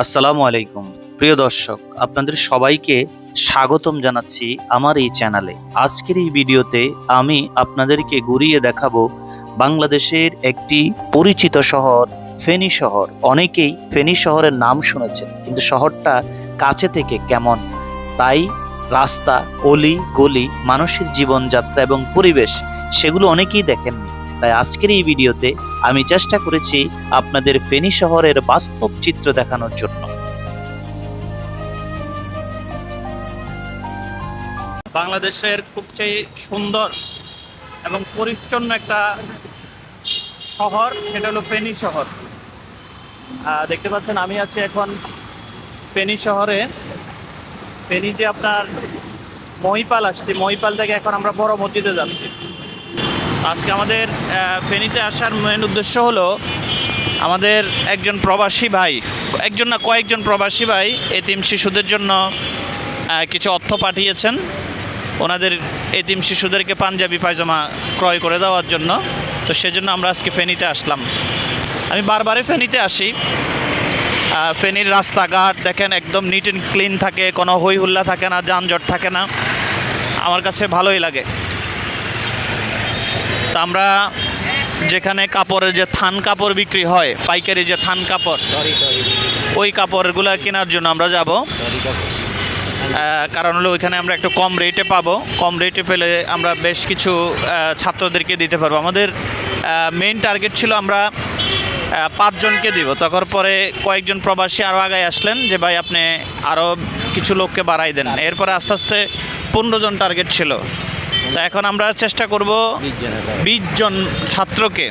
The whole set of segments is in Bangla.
আসসালামু আলাইকুম প্রিয় দর্শক, আপনাদের সবাইকে স্বাগতম জানাচ্ছি আমার এই চ্যানেলে। আজকের এই ভিডিওতে আমি আপনাদেরকে ঘুরিয়ে দেখাবো বাংলাদেশের একটি পরিচিত শহর ফেনী শহর। অনেকেই ফেনী শহরের নাম শুনেছেন, কিন্তু শহরটা কাছে থেকে কেমন, তাই রাস্তা, অলি গলি, মানুষের জীবনযাত্রা এবং পরিবেশ সেগুলো অনেকেই দেখেননি। তাই আজকের এই ভিডিওতে আমি চেষ্টা করেছি আপনাদের ফেনী শহরের বাস্তব চিত্র দেখানোর জন্য। বাংলাদেশের সবচেয়ে সুন্দর এবং পরিচ্ছন্ন একটা শহর, সেটা হলো ফেনী শহর। দেখতে পাচ্ছেন আমি আছি এখন ফেনী শহরে। ফেনীতে আপনার মহিপাল আসছি, মহিপাল থেকে এখন আমরা বড় মসজিদে যাচ্ছি। আজকে আমাদের ফেনীতে আসার মেন উদ্দেশ্য হলো আমাদের একজন প্রবাসী ভাই, কয়েকজন প্রবাসী ভাই এতিম শিশুদের জন্য কিছু অর্থ পাঠিয়েছেন ওনাদের এতিম শিশুদেরকে পাঞ্জাবি পায়জামা ক্রয় করে দেওয়ার জন্য। তো সেজন্য আমরা আজকে ফেনীতে আসলাম। আমি বারবারই ফেনীতে আসি। ফেনীর রাস্তাঘাট দেখেন একদম নিট অ্যান্ড ক্লিন থাকে, কোনো হই হুল্লা থাকে না, যানজট থাকে না, আমার কাছে ভালোই লাগে। তা আমরা যেখানে কাপড়ের যে থান কাপড় বিক্রি হয়, পাইকারি যে থান কাপড়, ওই কাপড়গুলো কেনার জন্য আমরা যাব। কারণ হলো ওইখানে আমরা একটু কম রেটে পাবো। কম রেটে পেলে আমরা বেশ কিছু ছাত্রদেরকে দিতে পারবো। আমাদের মেইন টার্গেট ছিল আমরা 5 জনকে দিব। তখন পরে কয়েকজন প্রবাসী আরও আগায় আসলেন যে ভাই আপনি আরও কিছু লোককে বাড়াই দেন। এরপরে আস্তে আস্তে 15 জন টার্গেট ছিল। তা এখন আমরা চেষ্টা করব 20 জন ছাত্রকে,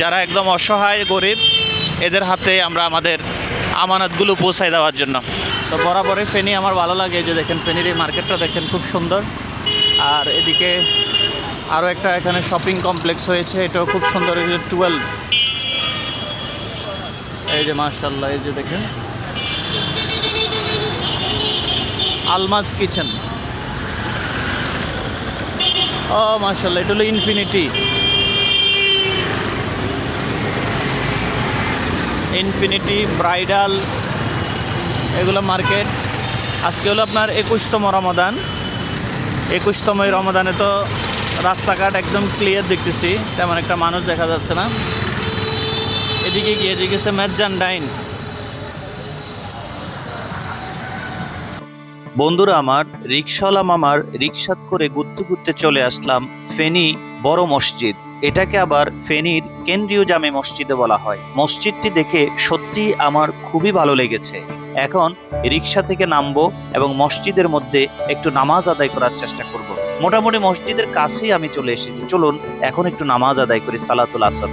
যারা একদম অসহায় গরিব, এদের হাতে আমরা আমাদের আমানতগুলো পৌঁছায় দেওয়ার জন্য। তো বরাবরই ফেনী আমার ভালো লাগে। যে দেখেন ফেনীর এই মার্কেটটা দেখেন খুব সুন্দর। আর এদিকে আরও একটা এখানে শপিং কমপ্লেক্স হয়েছে, এটাও খুব সুন্দর। এই যে 12, এই যে মাশাআল্লাহ, এই যে দেখেন আলমাজ কিচেন। ও মাশাআল্লাহ, এটা হলো ইনফিনিটি ব্রাইডাল, এগুলো মার্কেট। আজকে হলো আপনার 21তম রমাদান। 21তম রমাদানে তো রাস্তাঘাট একদম ক্লিয়ার দেখতেছি, তেমন একটা মানুষ দেখা যাচ্ছে না। এদিকে গিয়ে গেছে মেরজান ডাইন। বন্ধুরা আমার, রিক্সাওয়ালা মামার রিক্সাত করে ঘুরতে ঘুরতে চলে আসলাম ফেনী বড় মসজিদ। এটাকে আবার ফেনীর কেন্দ্রীয় জামে মসজিদে বলা হয়। মসজিদটি দেখে সত্যি আমার খুবই ভালো লেগেছে। এখন রিক্সা থেকে নামবো এবং মসজিদের মধ্যে একটু নামাজ আদায় করার চেষ্টা করব। মোটামুটি মসজিদের কাছেই আমি চলে এসেছি। চলুন এখন একটু নামাজ আদায় করি, সালাতুল আসর।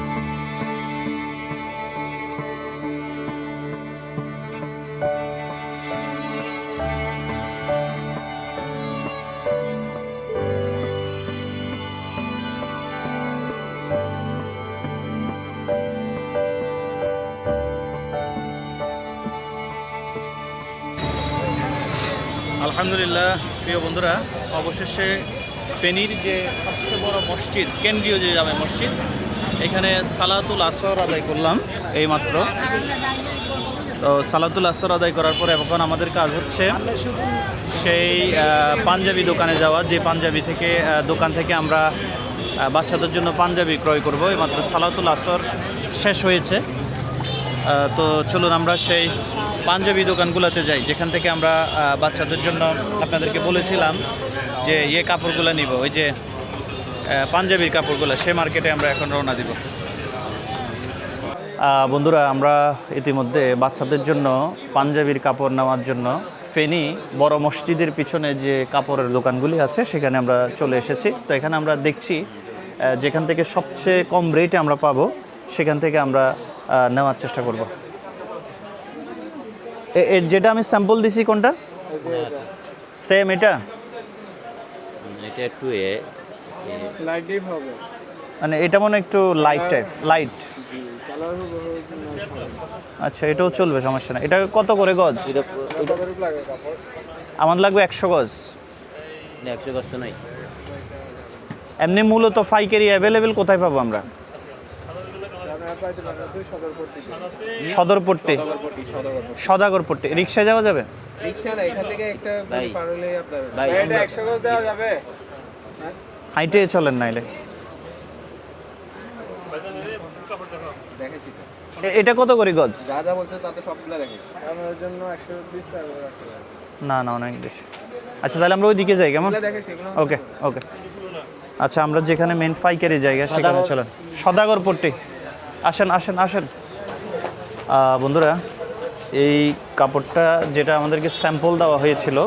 আলহামদুলিল্লাহ প্রিয় বন্ধুরা, অবশেষে ফেনীর যে সবচেয়ে বড় মসজিদ, কেন্দ্রীয় যে জামে মসজিদ, এখানে সালাতুল আসর আদায় করলাম এইমাত্র। তো সালাতুল আসর আদায় করার পরে এখন আমাদের কাজ হচ্ছে সেই পাঞ্জাবি দোকানে যাওয়া, যে পাঞ্জাবি থেকে দোকান থেকে আমরা বাচ্চাদের জন্য পাঞ্জাবি ক্রয় করব। এইমাত্র সালাতুল আসর শেষ হয়েছে। তো চলুন আমরা সেই পাঞ্জাবি দোকানগুলোতে যাই, যেখান থেকে আমরা বাচ্চাদের জন্য আপনাদেরকে বলেছিলাম যে কাপড়গুলো নিব, ওই যে পাঞ্জাবির কাপড়গুলো, সেই মার্কেটে আমরা এখন রওনা দিব। বন্ধুরা, আমরা ইতিমধ্যে বাচ্চাদের জন্য পাঞ্জাবির কাপড় নেওয়ার জন্য ফেনী বড় মসজিদের পিছনে যে কাপড়ের দোকানগুলি আছে সেখানে আমরা চলে এসেছি। তো এখানে আমরা দেখছি যেখান থেকে সবচেয়ে কম রেটে আমরা পাবো, সেখান থেকে আমরা নেওয়ার চেষ্টা করব। যেটা আমি স্যাম্পল দিছি কোনটা সেম? এটা একটু মানে এটা মনে একটু লাইট, আচ্ছা এটাও চলবে, সমস্যা না। এটা কত করে গজ? আমার লাগবে 100 গজ। 100 গজ তো নাই। এমনি মূলত পাইকারি অ্যাভেলেবেল কোথায় পাবো আমরা? সদরপট্টি, সদাগরপট্টি। রিক্সায় যাওয়া যাবে? রিকশা না, এখান থেকে একটা ভাই। পার হলে আপনার ভাই, এটা 100 গজ দেওয়া যাবে। হাইটে চলেন নাইলে। দেখেছি তো, এটা কত করে গজ? যা যা বলছে তাতে সবগুলা দেখেছি। আমার জন্য 120 টাকা করে রাখতে হবে। না না, অনেক বেশি। আচ্ছা তাহলে আমরা ওইদিকে যাই কেমন? এগুলা দেখেছি, এগুলো ওকে ওকে। আচ্ছা আমরা যেখানে মেন পাইকারি জায়গা সেখানে চলেন। সদাগরপট্টি, আসেন আসেন আসেন। বন্ধুরা, এই কাপড়টা যেটা আমাদেরকে স্যাম্পল দেওয়া হয়েছিল,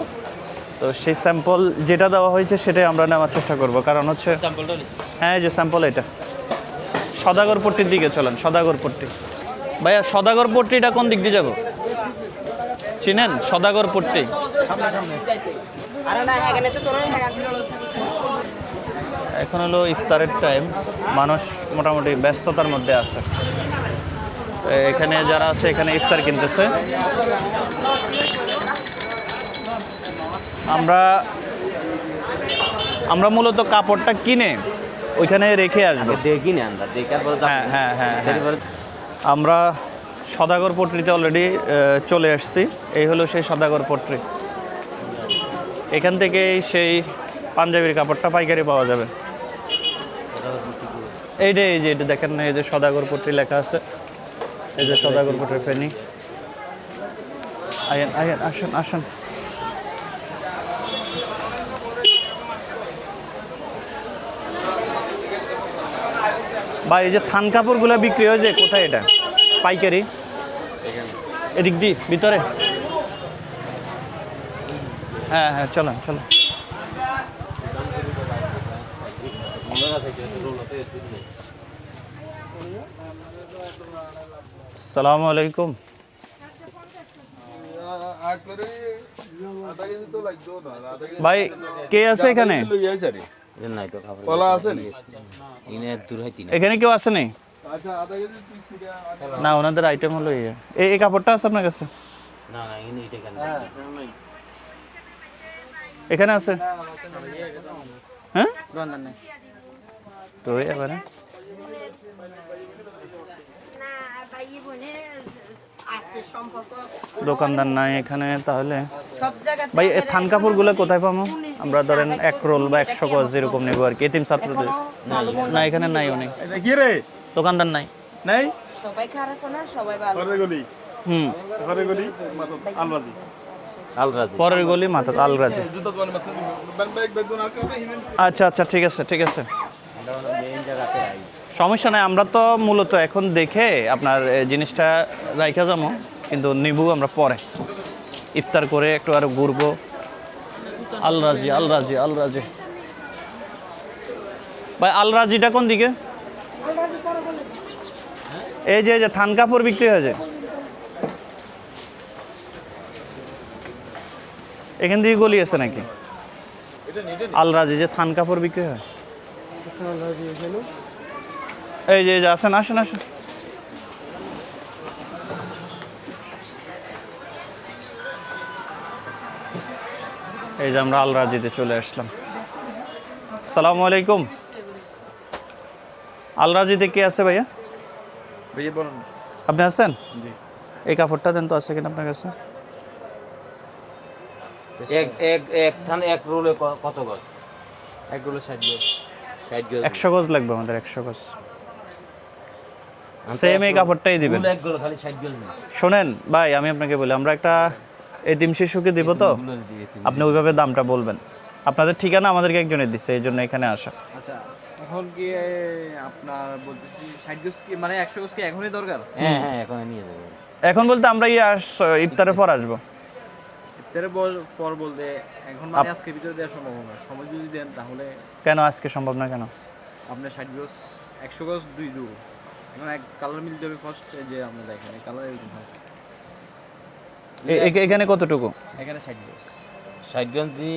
তো সেই স্যাম্পল যেটা দেওয়া হয়েছে সেটাই আমরা নেওয়ার চেষ্টা করব। কারণ হচ্ছে হ্যাঁ, এই যে স্যাম্পল এটা। সদাগরপট্টির দিকে চলেন, সদাগরপট্টি। ভাইয়া সদাগরপট্টিটা কোন দিক দিয়ে যাব? চিনেন সদাগরপট্টি? এখন হলো ইফতারের টাইম, মানুষ মোটামুটি ব্যস্ততার মধ্যে আছে। এখানে যারা আছে এখানে ইফতার কিনতেছে। আমরা মূলত কাপড়টা কিনে ওইখানে রেখে আসবো। দেখি না আমরা, দেখার পরে হ্যাঁ হ্যাঁ হ্যাঁ হ্যাঁ। আমরা সদাগরপট্টিতে অলরেডি চলে আসছি। এই হলো সেই সদাগরপট্টি। এখান থেকেই সেই পাঞ্জাবির কাপড়টা পাইকারি পাওয়া যাবে। এই যে এটা দেখেন না, এই যে সদাগরপট্টি লেখা আছে, এই যে সদাগরপট্টির ফেনি। আয়েন আয়েন, আসেন আসেন। বা এই যে থান কাপড়গুলো বিক্রি হয় যে, কোথায় এটা পাইকারি? এদিক দি ভিতরে। হ্যাঁ হ্যাঁ, চলেন চলেন। আসসালামু আলাইকুম। ভাই কে আছে এখানে? নাই তো খাবার কলা আছে নি? ইনে দূর হইতি না। এখানে কেউ আছে নেই? না, ওনাদের আইটেম হলো এই কাপড়টা আছে আপনার কাছে? না না, ইনে এটা কেন? এখানে আছে? হ্যাঁ তো এবারে দোকানদার নাই এখানে। তাহলে ভাই এই থান কাপড়গুলো কোথায় পাবো আমরা? ধরেন 1 রোল বা 100 গজ যেরকম নেবো আর কি, এতিম ছাত্রদের। না এখানে নাই, অনেক কি রে? দোকানদার নাই। নাই? সবাই খারাপ না, সবাই ভালো। ঘরে গলি, হুম, ঘরে গলি আলরাজি। আলরাজি। পরের গলি মাথা আলরাজি। জুতো দোকান আছে, ব্যাগ বেদন আর কেউ হিরেন। আচ্ছা আচ্ছা, ঠিক আছে ঠিক আছে, আমরা মেইন জায়গাতে আই। সমস্যা নাই। আমরা তো মূলত এখন দেখে আপনার জিনিসটা রাইখা যাবো, কিন্তু নিবু আমরা পরে ইফতার করে একটু আরো ঘুরবো। Al-Rajhi Al-Rajhi Al-Rajhi. ভাই আলরাজিটা কোন দিকে? এই যে থান কাপড় বিক্রি হয় যে, এখান থেকে গলি আছে নাকি? আলরাজি যে থান কাপড় বিক্রি হয়, এই যে আসেন আসেন আসেন। এই যে আমরা আলরাজিতে চলে আসলাম। আসসালামু আলাইকুম। আলরাজিতে কে আছে ভাইয়া? ভাইয়া বলুন। আপনি আছেন? জি। এই কাপড়টা দেন তো, আছে কিনা আপনার কাছে? এক এক এক থান এক রোলে কত গজ? এক গুলো 60 গজ। 60 গজ। 100 গজ লাগবে আমাদের, 100 গজ। সেম এই কাপড়টাই দিবেন। রোল এক গজ খালি 60 গজ না। শোনেন ভাই, আমি আপনাকে বলি, আমরা একটা এতিম শিশুকে দিব তো, আপনি ওইভাবে দামটা বলবেন। আপনাদের ঠিকানা আমাদেরকে একজনের দিচ্ছে, এই জন্য এখানে আসা। আচ্ছা, এখন কি আপনার বলতেছি 60 গজ কি মানে 100 গজ কি এখনই দরকার? হ্যাঁ হ্যাঁ, এখন নিয়ে যাবো। এখন বলতে আমরা ইফতারের পর আসবো। ইফতারের পর বলতে এখন মানে আজকে ভিতরে দেওয়া সম্ভব না। সময় যদি দেন তাহলে কেন আজকে সম্ভব না কেন? আপনার 60 গজ 100 গজ 2 জোড়। এখন এক কালার মিল যাবে ফার্স্ট, যে আমরা দেখেন এই কালার এরকম হয়। এখানে কতটুকু? এখানে 60 গজ। 60 গজ দিয়ে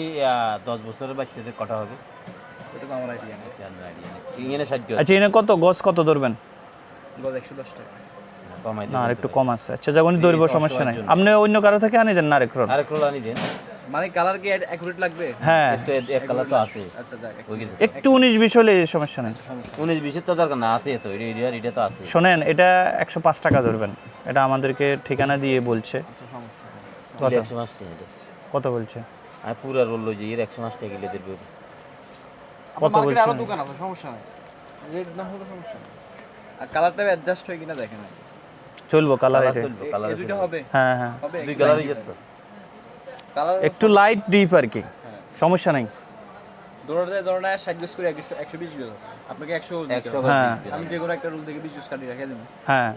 10 বছরের বাচ্চাদের কটা হবে? এটা তো আমার আইডিয়া নেই। জানা আইডিয়া নেই। ইংনে 60 গজ আচ্ছা এখানে কত গজ কত ধরবেন? গজ 110 টাকা। কমাই না আর একটু কম আছে। আচ্ছা যখন ধরবো সমস্যা নাই। আপনি অন্য কারো থেকে আনি দেন না আরেক রোল? আরেক রোল আনি দেন। মানে কালার কি অ্যাকুরেট লাগবে? হ্যাঁ, তো এক কালার তো আছে আচ্ছা দেখ ওই কিছু একটু 19-20 হলে সমস্যা নেই। 19-20 তো দরকার না, আছে তো এটা তো আছে। শোনেন, এটা 105 টাকা ধরবেন, এটা আমাদেরকে ঠিকানা দিয়ে বলছে। সমস্যা নেই। কত? 105 টাকা। কত বলছে? আর পুরা রোল লই যে 105 টাকা কিলো দেব। কত কত বলছে? আরো বলছেন? দোকান আছে, সমস্যা নাই। রেড না হলে সমস্যা নেই। আর কালারটা অ্যাডজাস্ট হয় কিনা দেখেন আগে। চলবো কালার এটা। কালার এই দুটো হবে? হ্যাঁ হ্যাঁ, হবে। দুই কালারই যেত। কালার একটু লাইট ডিপ আর কি, সমস্যা নাই। দৌড়াতে 60 গজ করে 120 গজ আছে। আপনাকে 100 গজ দিতে 100 হবে। হ্যাঁ। আমি যে কোনো একটা রুল থেকে 20 গজ কাটি রেখে দেব। হ্যাঁ,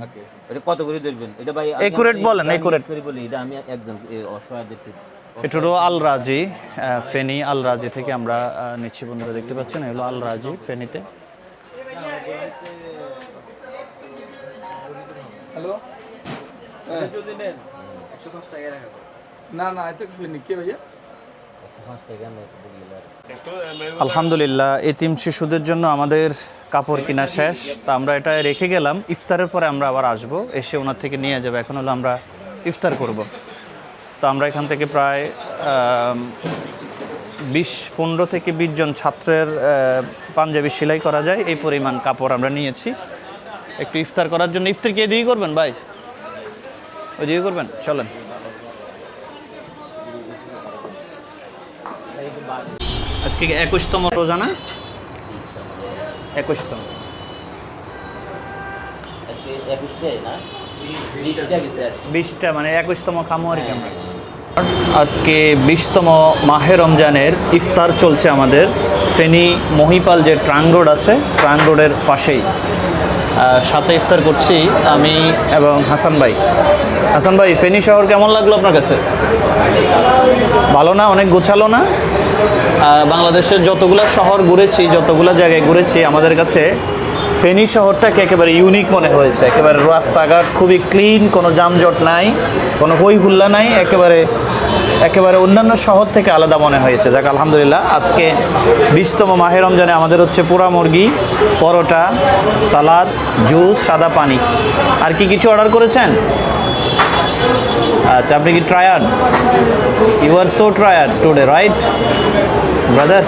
ওকে। এটা কত করে ধরবেন? এটা ভাই Accurate বলেন, accurate করে বলি, এটা আমি একদম অসহায়দের এটা হলো আল রাজি, ফেনী আল রাজি থেকে আমরা নিচ্ছি। বন্ধুরা দেখতে পাচ্ছেন, এগুলো আল রাজি ফেনীতে। হ্যালো, যদি নেন 105 টাকা রাখা না না, এত কিছু নেই কে ভাইয়া? 5 টাকা আমরা বলি। আলহামদুলিল্লাহ, এতিম শিশুদের জন্য আমাদের কাপড় কিনা শেষ। তা আমরা এটা রেখে গেলাম, ইফতারের পরে আমরা আবার আসব, এসে ওনার থেকে নিয়ে যাবো। এখন হলো আমরা ইফতার করব। তো আমরা এখান থেকে প্রায় 15 থেকে 20 জন ছাত্রের পাঞ্জাবি সেলাই করা যায় এই পরিমাণ কাপড় আমরা নিয়েছি একটু ইফতার করার জন্য। ইফতার কে দিয়ে করবেন ভাই? ওই দিয়ে করবেন, চলেন। আজকে 21তম রোজা না? 21তম। আজকে 21 টাই না? 20 টাকা গেছে আজকে। 20টা মানে 21তম খামো আর কি আমরা। আজকে 20তম মাহে রমজানের ইফতার চলছে আমাদের ফেনী মহিপাল যে ট্রাং রোড আছে, ট্রাং রোডের পাশেই। সাথে ইফতার করছি আমি এবং হাসান ভাই। হাসান ভাই, ফেনী শহর কেমন লাগলো আপনার কাছে? ভালো না? অনেক গোছালো না? বাংলাদেশের যতগুলো শহর ঘুরেছি, যতগুলো জায়গায় ঘুরেছি, আমাদের কাছে ফেনী শহরটাকে একেবারে ইউনিক মনে হয়েছে। একেবারে রাস্তাঘাট খুবই ক্লিন, কোনো যানজট নাই, কোনো হই হুল্লা নাই, একেবারে অন্যান্য শহর থেকে আলাদা মনে হয়েছে। যাক আলহামদুলিল্লাহ, আজকে 20তম মাহে রমজানে আমাদের হচ্ছে পোড়া মুরগি, পরোটা, সালাদ, জুস, সাদা পানি। আর কি কিছু অর্ডার করেছেন? আচ্ছা, আপনি কি tired? You are so tired today, right brother?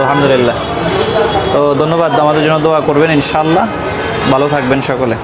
আলহামদুলিল্লাহ। তো ধন্যবাদ, আমাদের জন্য দোয়া করবেন ইনশাআল্লাহ। ভালো থাকবেন সকলে।